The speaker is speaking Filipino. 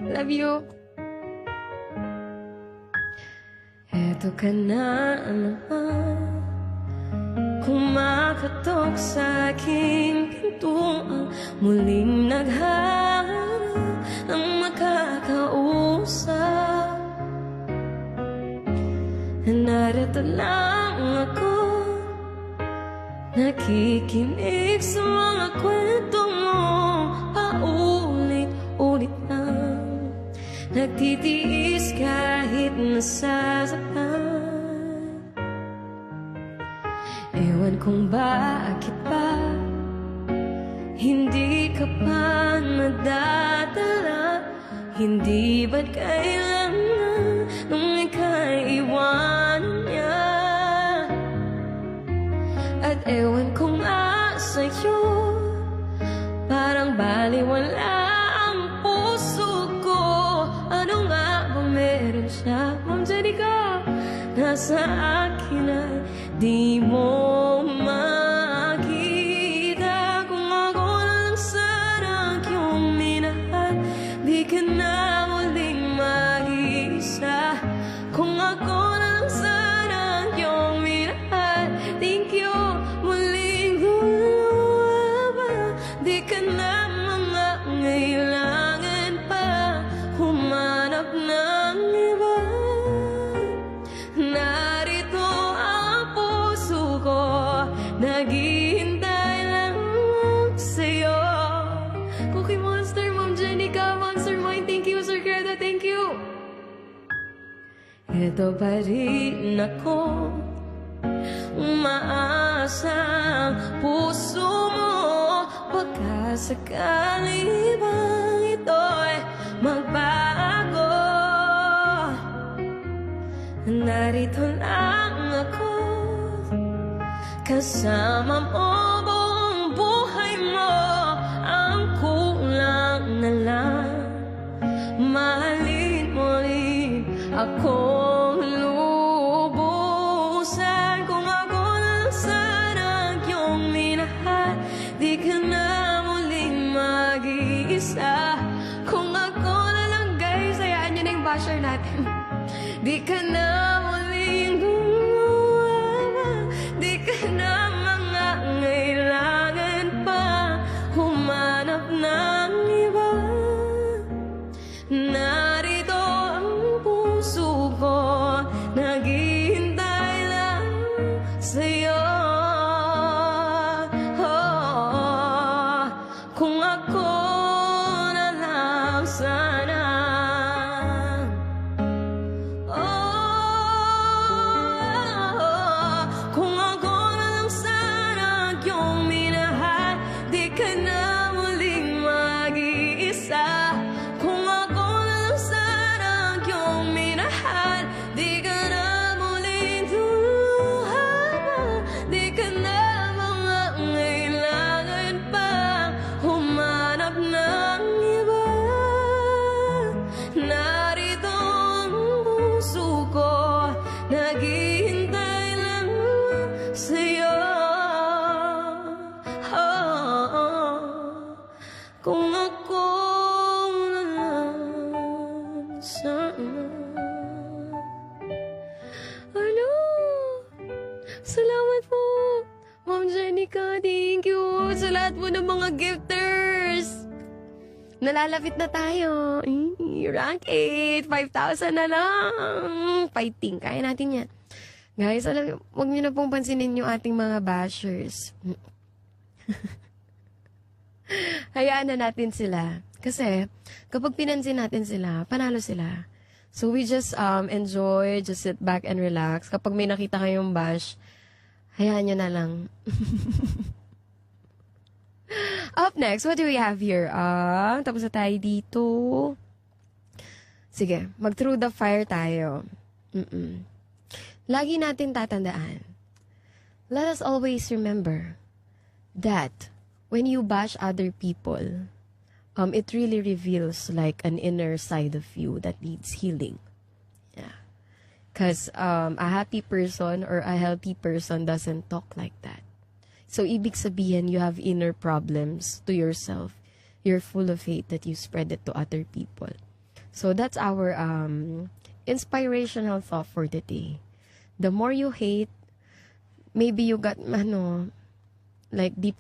Love you. Eto ka na naman, kumakatok sa aking pintuan, muling naghahanap ng makakausap. Narito lang ako, nakikinig sa mga kwento mo, paulit-ulit lang, nagtitiis kahit nasasaktan. Ewan kung bakit ba hindi ka pa nadadala, hindi ba't kailangan nung ika'y iwanan niya? At ewan ko nga sa'yo, parang baliwala ang puso ko. Ano nga ba meron siya? Ma'am Jenica, nasa akin ay di mo makita. Kung ako lang sana yung minahal, di ka na muling mag-iisa. Kung ako lang sana yung minahal, thank you, muling gumawa. Di ka na mga ngailangan pa humanap ng iba. Narito ang puso ko, naghihintay lang sa'yo. Cookie Monster, Ma'am Jenica, Monster Mine, thank you, Sir Greta, thank you. Ito pa rin ako, umaasa ang puso mo, baka sakali bang ito'y magbago. Narito lang ako, kasama mo buong buhay mo. Ang kulang na lang, mahalin mo rin akong lubusan. Kung ako lang sana yung minahal, di ka na muling mag-iisa. Kung ako na lang, guys, hayaan nyo na yung basher natin. Di ka na muling gumawa, di ka na mga ngailangan pa humanap ng iba. Narito ang puso ko, naghihintay lang sa'yo. Oh, kung ako na lang sana. Kung ako na lang sana yung minahal, di ka na muling mag-iisa. Kung ako na lang sana yung minahal, di ka na muling tuluhan. Di ka na mga ngailangan pa humanap ng iba. Narito ang puso ko, naghihintay lang sa'yo. Oh, kung ako na lang sana. Ano? Salamat po, Ma'am Jenica. Thank you sa lahat po ng mga gifters. Nalalapit na tayo. Rank 8. 5,000 na lang. Fighting. Kaya natin yan. Guys, huwag niyo na pong pansinin yung ating mga bashers. Hayaan na natin sila. Kasi, kapag pinansin natin sila, panalo sila. So, we just enjoy, just sit back and relax. Kapag may nakita kayong bash, hayaan nyo na lang. Up next, what do we have here? Tapos na tayo dito. Sige, mag-through the fire tayo. Lagi natin tatandaan. Let us always remember that when you bash other people, it really reveals like an inner side of you that needs healing. Yeah. Because a happy person or a healthy person doesn't talk like that. So, ibig sabihin, you have inner problems to yourself. You're full of hate that you spread it to other people. So that's our inspirational thought for today. The more you hate, maybe you got like deep